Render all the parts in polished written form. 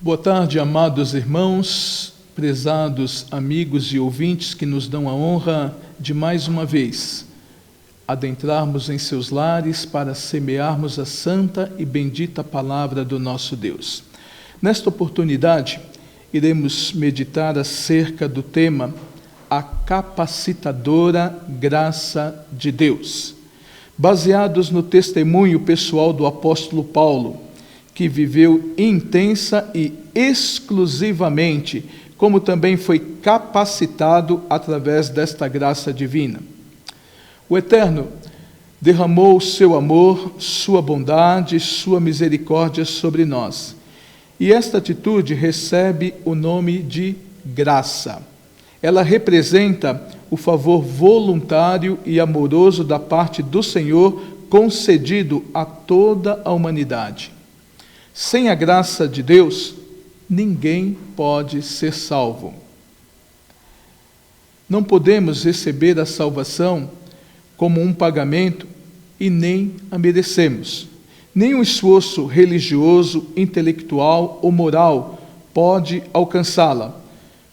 Boa tarde, amados irmãos, prezados amigos e ouvintes que nos dão a honra de mais uma vez adentrarmos em seus lares para semearmos a santa e bendita palavra do nosso Deus. Nesta oportunidade, iremos meditar acerca do tema a capacitadora graça de Deus, baseados no testemunho pessoal do apóstolo Paulo, que viveu intensa e exclusivamente, como também foi capacitado através desta graça divina. O Eterno derramou o seu amor, sua bondade, sua misericórdia sobre nós. E esta atitude recebe o nome de graça. Ela representa o favor voluntário e amoroso da parte do Senhor concedido a toda a humanidade. Sem a graça de Deus, ninguém pode ser salvo. Não podemos receber a salvação como um pagamento e nem a merecemos. Nenhum esforço religioso, intelectual ou moral pode alcançá-la,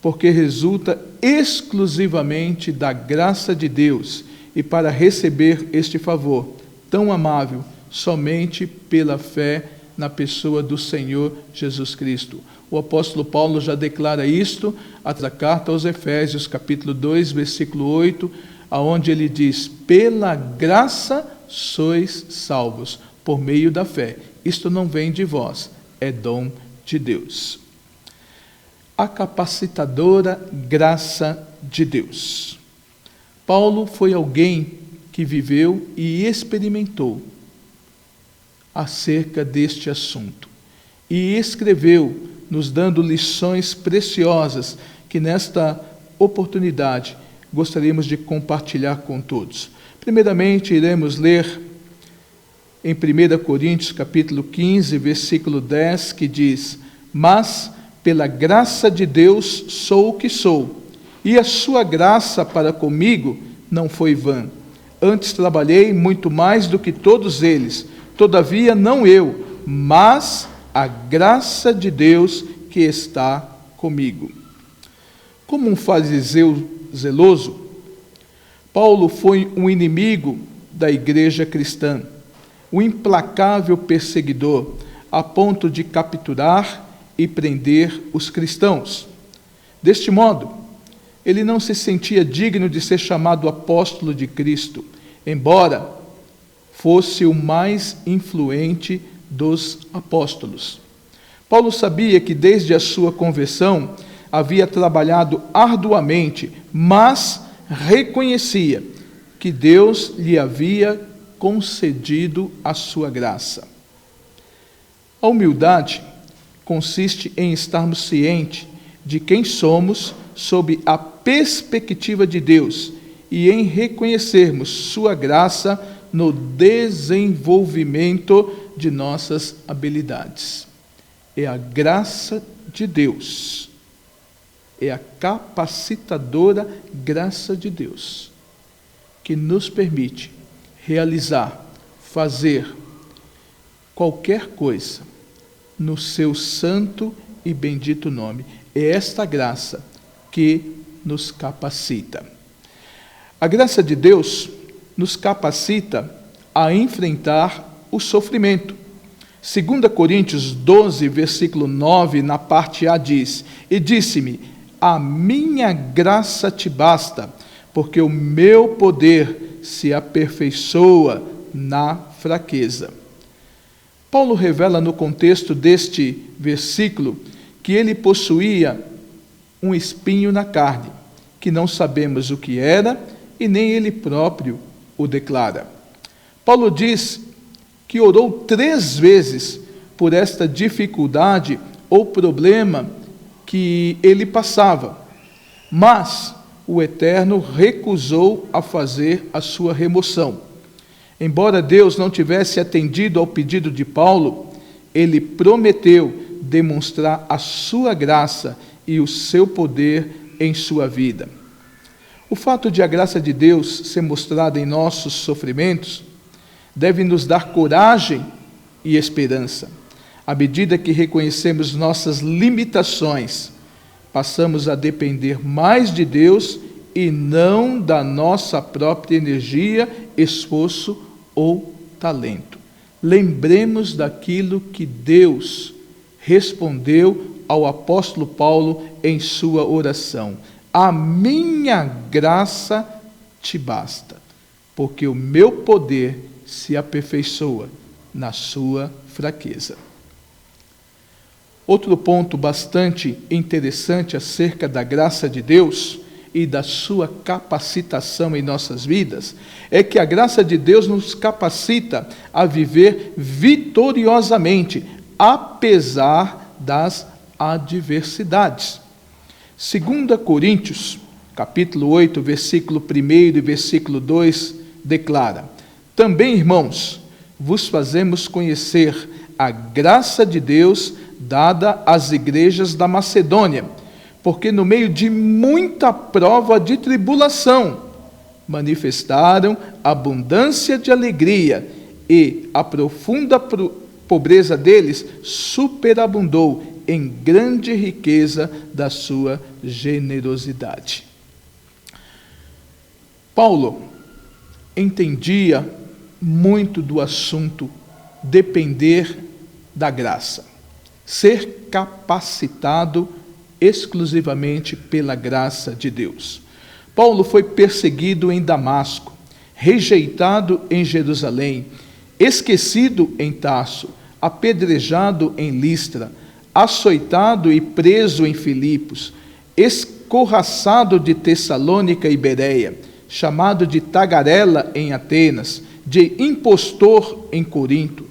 porque resulta exclusivamente da graça de Deus e para receber este favor tão amável somente pela fé na pessoa do Senhor Jesus Cristo. O apóstolo Paulo já declara isto na carta aos Efésios, capítulo 2, versículo 8, aonde ele diz: pela graça sois salvos, por meio da fé. Isto não vem de vós, é dom de Deus. A capacitadora graça de Deus. Paulo foi alguém que viveu e experimentou acerca deste assunto e escreveu, nos dando lições preciosas que nesta oportunidade gostaríamos de compartilhar com todos. Primeiramente, iremos ler em 1 Coríntios, capítulo 15, versículo 10, que diz: mas pela graça de Deus sou o que sou, e a sua graça para comigo não foi vã. Antes trabalhei muito mais do que todos eles, todavia não eu, mas a graça de Deus que está comigo. Como um fariseu zeloso, Paulo foi um inimigo da igreja cristã, um implacável perseguidor, a ponto de capturar e prender os cristãos. Deste modo, ele não se sentia digno de ser chamado apóstolo de Cristo, embora fosse o mais influente dos apóstolos. Paulo sabia que desde a sua conversão havia trabalhado arduamente, mas reconhecia que Deus lhe havia concedido a sua graça. A humildade consiste em estarmos cientes de quem somos sob a perspectiva de Deus e em reconhecermos sua graça no desenvolvimento de nossas habilidades. É a graça de Deus, é a capacitadora graça de Deus que nos permite realizar, fazer qualquer coisa no seu santo e bendito nome. É esta graça que nos capacita. A graça de Deus nos capacita a enfrentar o sofrimento. 2 Coríntios 12, versículo 9, na parte A diz: e disse-me, a minha graça te basta, porque o meu poder se aperfeiçoa na fraqueza. Paulo revela no contexto deste versículo que ele possuía um espinho na carne, que não sabemos o que era e nem ele próprio o declara. Paulo diz que orou 3 vezes por esta dificuldade ou problema que ele passava, mas o Eterno recusou a fazer a sua remoção. Embora Deus não tivesse atendido ao pedido de Paulo, ele prometeu demonstrar a sua graça e o seu poder em sua vida. O fato de a graça de Deus ser mostrada em nossos sofrimentos deve nos dar coragem e esperança. À medida que reconhecemos nossas limitações, passamos a depender mais de Deus e não da nossa própria energia, esforço ou talento. Lembremos daquilo que Deus respondeu ao apóstolo Paulo em sua oração: a minha graça te basta, porque o meu poder se aperfeiçoa na sua fraqueza. Outro ponto bastante interessante acerca da graça de Deus e da sua capacitação em nossas vidas é que a graça de Deus nos capacita a viver vitoriosamente, apesar das adversidades. 2 Coríntios, capítulo 8, versículo 1 e versículo 2, declara: também, irmãos, vos fazemos conhecer a graça de Deus dada às igrejas da Macedônia, porque no meio de muita prova de tribulação, manifestaram abundância de alegria, e a profunda pobreza deles superabundou em grande riqueza da sua generosidade. Paulo entendia muito do assunto depender da graça, ser capacitado exclusivamente pela graça de Deus. Paulo foi perseguido em Damasco, rejeitado em Jerusalém, esquecido em Tarso, apedrejado em Listra, açoitado e preso em Filipos, escorraçado de Tessalônica e Bereia, chamado de tagarela em Atenas, de impostor em Corinto,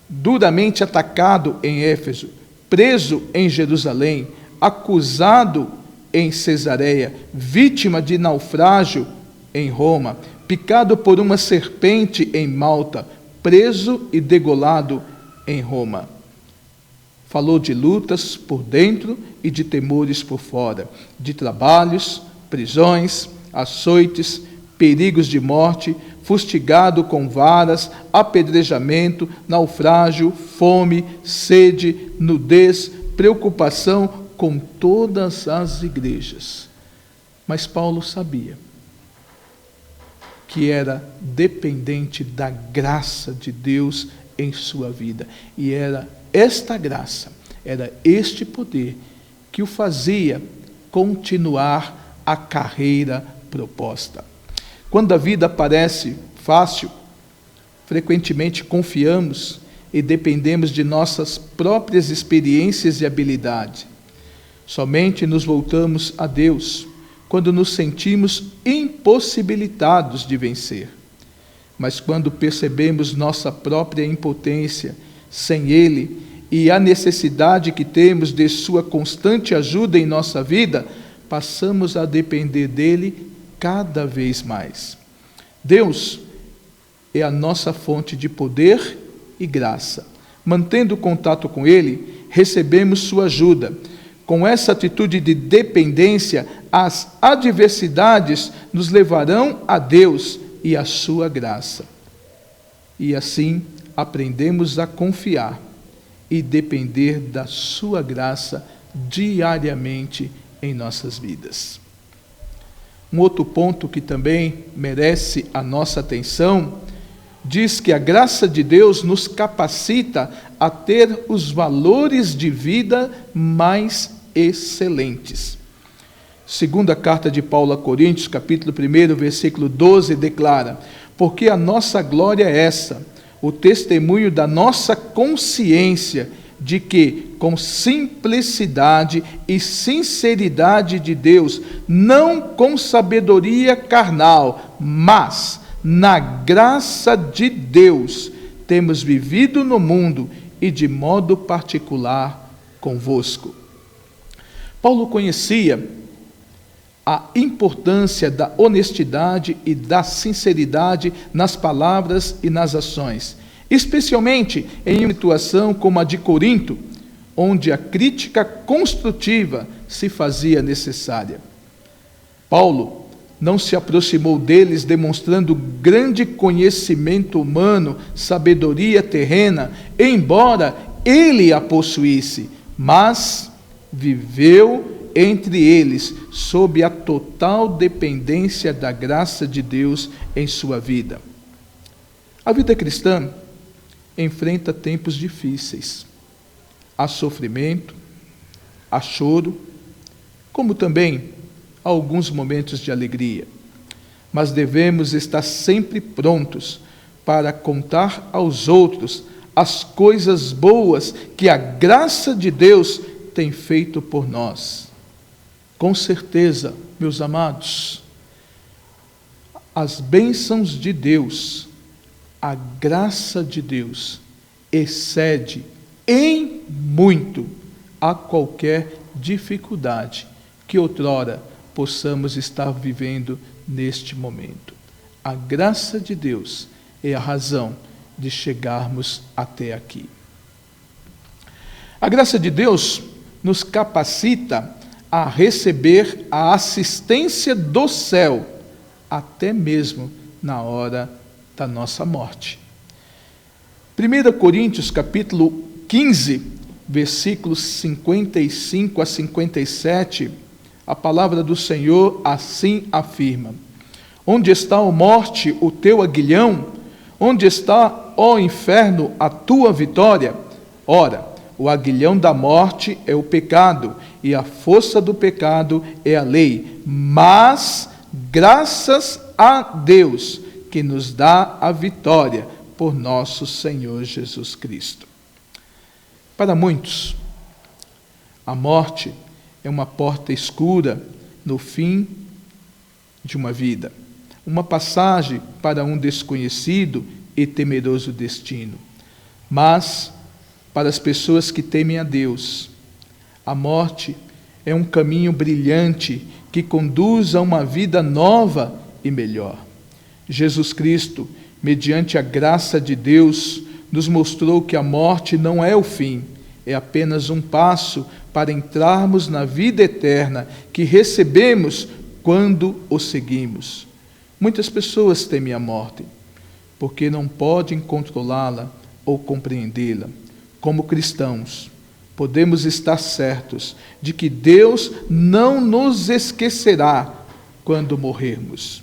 duramente atacado em Éfeso, preso em Jerusalém, acusado em Cesareia, vítima de naufrágio em Roma, picado por uma serpente em Malta, preso e degolado em Roma. Falou de lutas por dentro e de temores por fora, de trabalhos, prisões, açoites, perigos de morte, fustigado com varas, apedrejamento, naufrágio, fome, sede, nudez, preocupação com todas as igrejas. Mas Paulo sabia que era dependente da graça de Deus em sua vida. E era esta graça, era este poder que o fazia continuar a carreira proposta. Quando a vida parece fácil, frequentemente confiamos e dependemos de nossas próprias experiências e habilidades. Somente nos voltamos a Deus quando nos sentimos impossibilitados de vencer. Mas quando percebemos nossa própria impotência sem Ele e a necessidade que temos de sua constante ajuda em nossa vida, passamos a depender dele cada vez mais. Deus é a nossa fonte de poder e graça. Mantendo contato com Ele, recebemos sua ajuda. Com essa atitude de dependência, as adversidades nos levarão a Deus e a sua graça. E assim aprendemos a confiar e depender da sua graça diariamente em nossas vidas. Um outro ponto que também merece a nossa atenção diz que a graça de Deus nos capacita a ter os valores de vida mais excelentes. Segunda carta de Paulo a Coríntios, capítulo 1, versículo 12, declara: porque a nossa glória é essa, o testemunho da nossa consciência de que, com simplicidade e sinceridade de Deus, não com sabedoria carnal, mas na graça de Deus, temos vivido no mundo e de modo particular convosco. Paulo conhecia a importância da honestidade e da sinceridade nas palavras e nas ações, especialmente em uma situação como a de Corinto, onde a crítica construtiva se fazia necessária. Paulo não se aproximou deles demonstrando grande conhecimento humano, sabedoria terrena, embora ele a possuísse, mas viveu entre eles sob a total dependência da graça de Deus em sua vida. A vida cristã enfrenta tempos difíceis. Há sofrimento, há choro, como também há alguns momentos de alegria. Mas devemos estar sempre prontos para contar aos outros as coisas boas que a graça de Deus tem feito por nós. Com certeza, meus amados, as bênçãos de Deus, a graça de Deus, excede em muito a qualquer dificuldade que outrora possamos estar vivendo neste momento. A graça de Deus é a razão de chegarmos até aqui. A graça de Deus nos capacita a receber a assistência do céu, até mesmo na hora da nossa morte. 1 Coríntios capítulo 15, versículos 55 a 57, a palavra do Senhor assim afirma: Onde está, ó morte, o teu aguilhão? Onde está, ó inferno, a tua vitória? Ora, o aguilhão da morte é o pecado, e a força do pecado é a lei. Mas, graças a Deus, que nos dá a vitória por nosso Senhor Jesus Cristo. Para muitos, a morte é uma porta escura no fim de uma vida, uma passagem para um desconhecido e temeroso destino. Mas, para as pessoas que temem a Deus, a morte é um caminho brilhante que conduz a uma vida nova e melhor. Jesus Cristo, mediante a graça de Deus, nos mostrou que a morte não é o fim, é apenas um passo para entrarmos na vida eterna que recebemos quando o seguimos. Muitas pessoas temem a morte, porque não podem controlá-la ou compreendê-la. Como cristãos, podemos estar certos de que Deus não nos esquecerá quando morrermos.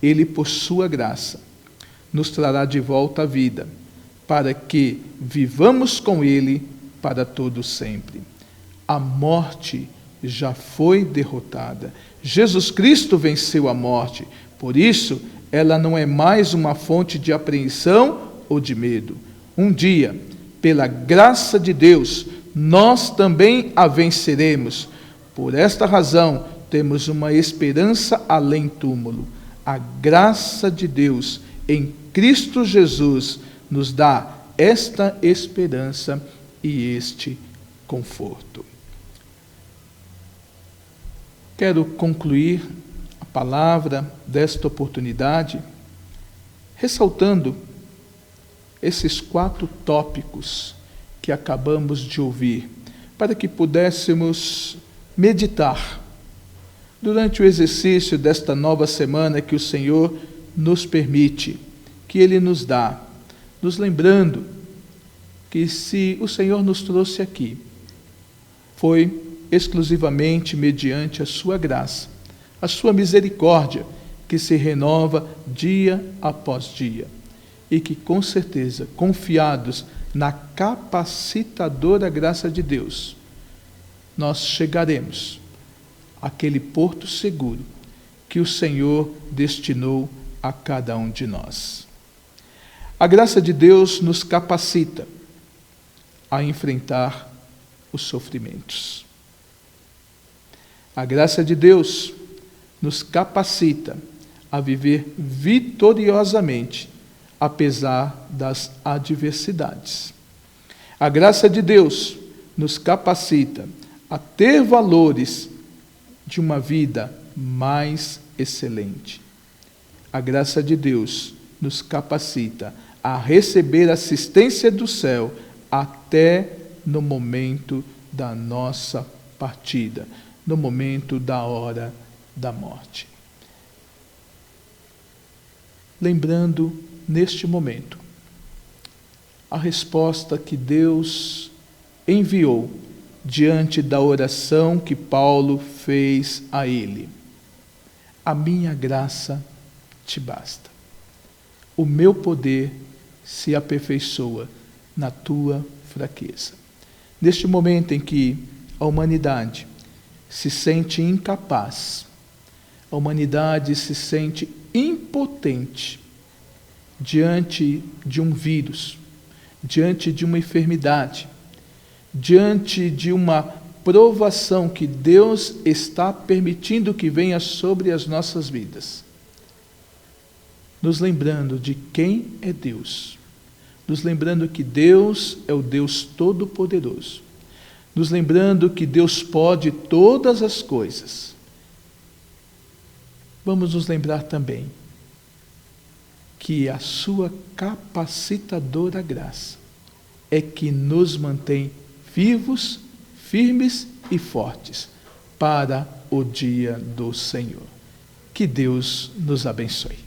Ele, por sua graça, nos trará de volta à vida, para que vivamos com Ele para todo sempre. A morte já foi derrotada. Jesus Cristo venceu a morte. Por isso, ela não é mais uma fonte de apreensão ou de medo. Um dia, pela graça de Deus, nós também a venceremos. Por esta razão, temos uma esperança além túmulo. A graça de Deus em Cristo Jesus nos dá esta esperança e este conforto. Quero concluir a palavra desta oportunidade ressaltando esses 4 tópicos que acabamos de ouvir, para que pudéssemos meditar durante o exercício desta nova semana que o Senhor nos permite, que Ele nos dá, nos lembrando que se o Senhor nos trouxe aqui, foi exclusivamente mediante a sua graça, a sua misericórdia, que se renova dia após dia, e que com certeza, confiados na capacitadora graça de Deus, nós chegaremos àquele porto seguro que o Senhor destinou a cada um de nós. A graça de Deus nos capacita a enfrentar os sofrimentos. A graça de Deus nos capacita a viver vitoriosamente, apesar das adversidades. A graça de Deus nos capacita a ter valores de uma vida mais excelente. A graça de Deus nos capacita a receber assistência do céu até no momento da nossa partida, no momento da hora da morte. lembrando neste momento a resposta que Deus enviou diante da oração que Paulo fez a ele. A minha graça te basta. O meu poder se aperfeiçoa na tua fraqueza. Neste momento em que a humanidade se sente incapaz, a humanidade se sente impotente diante de um vírus, diante de uma enfermidade, diante de uma provação que Deus está permitindo que venha sobre as nossas vidas. Nos lembrando de quem é Deus, nos lembrando que Deus é o Deus Todo-Poderoso, nos lembrando que Deus pode todas as coisas. Vamos nos lembrar também que a sua capacitadora graça é que nos mantém vivos, firmes e fortes para o dia do Senhor. Que Deus nos abençoe.